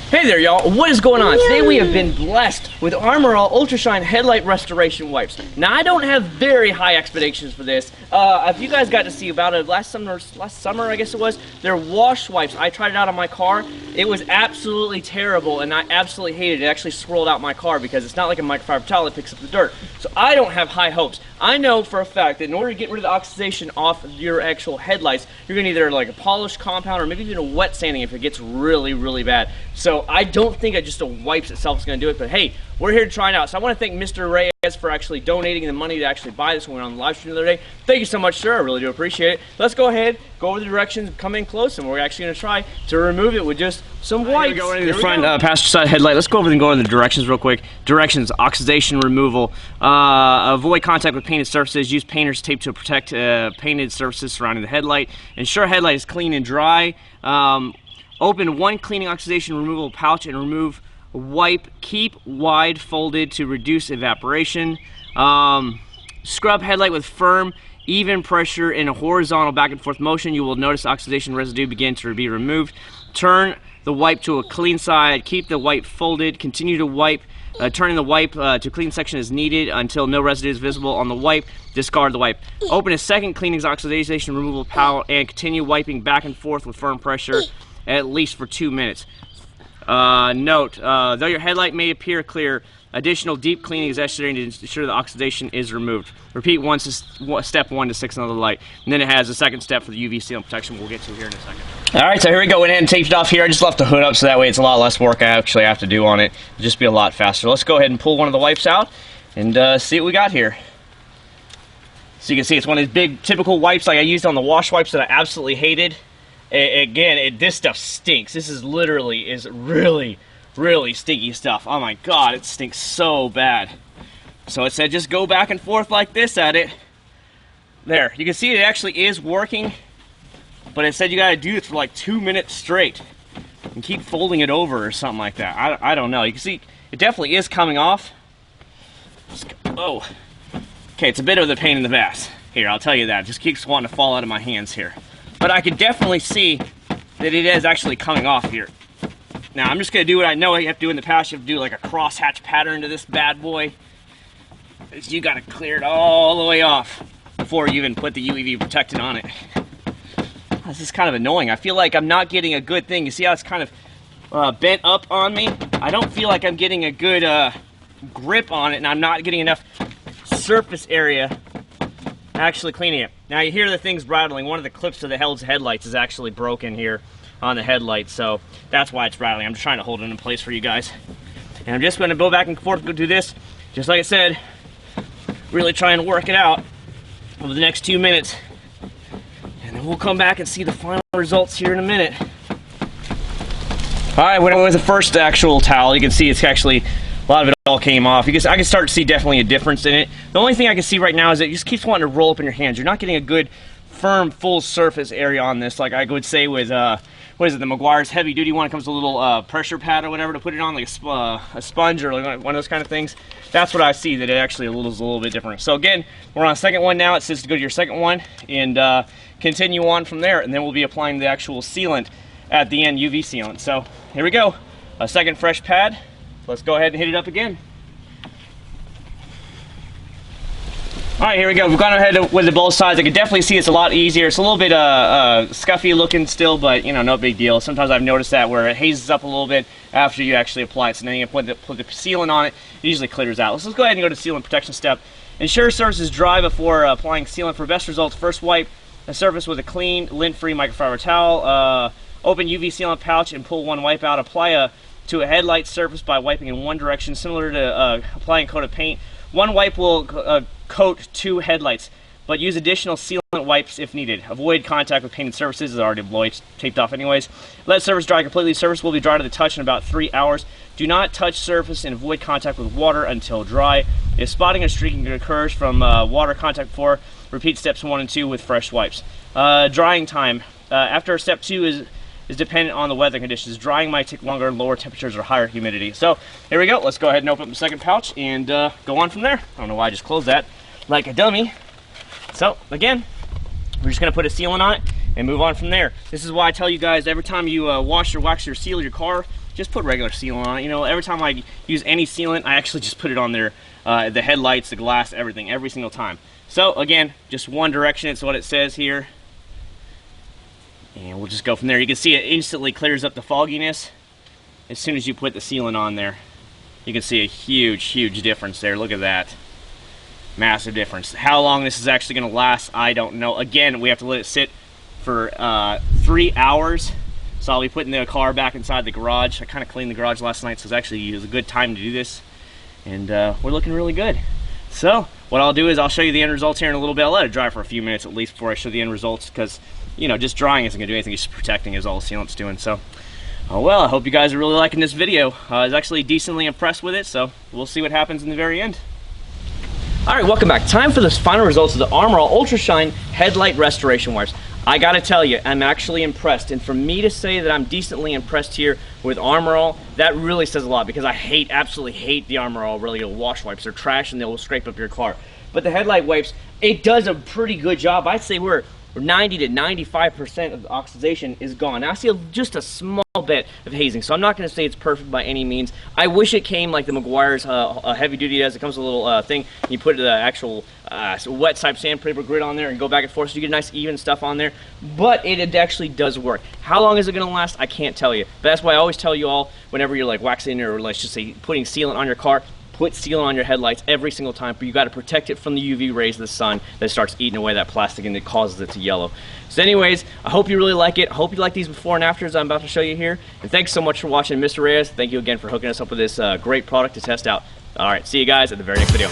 Hey there, y'all. What is going on? Today we have been blessed with Armor All Ultra Shine Headlight Restoration Wipes. Now, I don't have very high expectations for this. If you guys got to see about it last summer, I guess it was, they're wash wipes. I tried it out on my car. It was absolutely terrible, and I absolutely hated it. It actually swirled out my car because it's not like a microfiber towel that picks up the dirt. So I don't have high hopes. I know for a fact that in order to get rid of the oxidation off of your actual headlights, you're gonna either like a polished compound or maybe even a wet sanding if it gets really, really bad. So I don't think just a wipes itself is going to do it, but hey, we're here to try it out. So I want to thank Mr. Reyes for actually donating the money to actually buy this when we were on the live stream the other day. Thank you so much, sir. I really do appreciate it. Let's go ahead, go over the directions, come in close, and we're actually going to try to remove it with just some wipes. Here we go into the front passenger side headlight. Let's go over and go into the directions real quick. Directions: oxidation removal. Avoid contact with painted surfaces. Use painter's tape to protect painted surfaces surrounding the headlight. Ensure headlight is clean and dry. Open one cleaning oxidation removal pouch and remove wipe. Keep wide folded to reduce evaporation. Scrub headlight with firm, even pressure in a horizontal back and forth motion. You will notice oxidation residue begin to be removed. Turn the wipe to a clean side. Keep the wipe folded. Continue to wipe. Turning the wipe to clean section is needed until no residue is visible on the wipe. Discard the wipe. Open a second cleaning oxidation removal pouch and continue wiping back and forth with firm pressure at least for 2 minutes. Note, though your headlight may appear clear, additional deep cleaning is necessary to ensure the oxidation is removed. Repeat step 1 to 6 on the light. And then it has a second step for the UV sealant protection we'll get to here in a second. Alright, so here we go. Went ahead and taped it off here. I just left the hood up so that way it's a lot less work I actually have to do on it. It'll just be a lot faster. Let's go ahead and pull one of the wipes out and see what we got here. So you can see it's one of these big typical wipes like I used on the wash wipes that I absolutely hated. Again, this stuff stinks. This is really stinky stuff. Oh my god, it stinks so bad. So it said just go back and forth like this at it. There, you can see it actually is working, but it said you gotta do this for like 2 minutes straight and keep folding it over or something like that. I don't know. You can see it definitely is coming off. Oh, okay, it's a bit of the pain in the ass. Here, I'll tell you that. It just keeps wanting to fall out of my hands here. But I can definitely see that it is actually coming off here. Now, I'm just going to do what I know you have to do in the past. You have to do like a cross-hatch pattern to this bad boy. You got to clear it all the way off before you even put the UV protectant on it. This is kind of annoying. I feel like I'm not getting a good thing. You see how it's kind of bent up on me? I don't feel like I'm getting a good grip on it, and I'm not getting enough surface area actually cleaning it. Now you hear the things rattling. One of the clips of the headlights is actually broken here on the headlight, so that's why it's rattling. I'm just trying to hold it in place for you guys. And I'm just going to go back and forth, go do this, just like I said, really trying to work it out over the next 2 minutes. And then we'll come back and see the final results here in a minute. Alright, when it was the first actual towel, you can see it's actually a lot of it all came off. I can start to see definitely a difference in it. The only thing I can see right now is it just keeps wanting to roll up in your hands. You're not getting a good, firm, full surface area on this, like I would say with, what is it, the Meguiar's Heavy Duty one. It comes with a little pressure pad or whatever to put it on, like a sponge or like one of those kind of things. That's what I see, that it actually is a little bit different. So again, we're on a second one now. It says to go to your second one and continue on from there, and then we'll be applying the actual sealant at the end, UV sealant. So here we go, a second fresh pad. Let's go ahead and hit it up again. Alright, here we go. We've gone ahead with the both sides. I can definitely see it's a lot easier. It's a little bit scuffy looking still, but you know, no big deal. Sometimes I've noticed that where it hazes up a little bit after you actually apply it. So then you put the sealant on it, it usually clears out. Let's go ahead and go to sealant protection step. Ensure surface is dry before applying sealant. For best results, first wipe the surface with a clean, lint-free microfiber towel. Open UV sealant pouch and pull one wipe out. Apply to a headlight surface by wiping in one direction, similar to applying a coat of paint. One wipe will coat 2 headlights, but use additional sealant wipes if needed. Avoid contact with painted surfaces. It's already taped off anyways. Let surface dry completely. Surface will be dry to the touch in about 3 hours. Do not touch surface and avoid contact with water until dry. If spotting or streaking occurs from water contact before, repeat steps 1 and 2 with fresh wipes. Drying time. After step 2 is dependent on the weather conditions. Drying might take longer, lower temperatures or higher humidity. So here we go. Let's go ahead and open up the second pouch and go on from there. I don't know why I just closed that like a dummy. So again, we're just going to put a sealant on it and move on from there. This is why I tell you guys, every time you wash or wax or seal your car, just put regular sealant on it. You know, every time I use any sealant, I actually just put it on there, the headlights, the glass, everything, every single time. So again, just one direction, it's what it says here. And we'll just go from there. You can see it instantly clears up the fogginess as soon as you put the sealant on there. You can see a huge difference there. Look at that. Massive difference. How long this is actually going to last, I don't know. Again, we have to let it sit for 3 hours. So I'll be putting the car back inside the garage. I kind of cleaned the garage last night, so it was a good time to do this. And we're looking really good. So what I'll do is I'll show you the end results here in a little bit. I'll let it dry for a few minutes at least before I show the end results, because, you know, just drying isn't going to do anything. It's just protecting is all the sealant's doing. So, well, I hope you guys are really liking this video. I was actually decently impressed with it, so we'll see what happens in the very end. All right, welcome back. Time for the final results of the Armor All Ultra Shine Headlight Restoration Wipes. I gotta tell you, I'm actually impressed, and for me to say that I'm decently impressed here with Armor All, that really says a lot, because I absolutely hate the Armor All really wash wipes. They're trash and they'll scrape up your car. But the headlight wipes, it does a pretty good job. I'd say we're 90 to 95% of the oxidation is gone. Now I see just a small bit of hazing, so I'm not going to say it's perfect by any means. I wish it came like the Meguiar's heavy duty does. It comes with a little thing, and you put the actual wet type sandpaper grid on there and go back and forth, so you get nice even stuff on there. But it actually does work. How long is it going to last? I can't tell you. But that's why I always tell you all, whenever you're like waxing or let's just say putting sealant on your car, put sealant on your headlights every single time, but you got to protect it from the UV rays of the sun that starts eating away that plastic and it causes it to yellow. So anyways, I hope you really like it. I hope you like these before and afters I'm about to show you here. And thanks so much for watching, Mr. Reyes. Thank you again for hooking us up with this great product to test out. All right, see you guys at the very next video.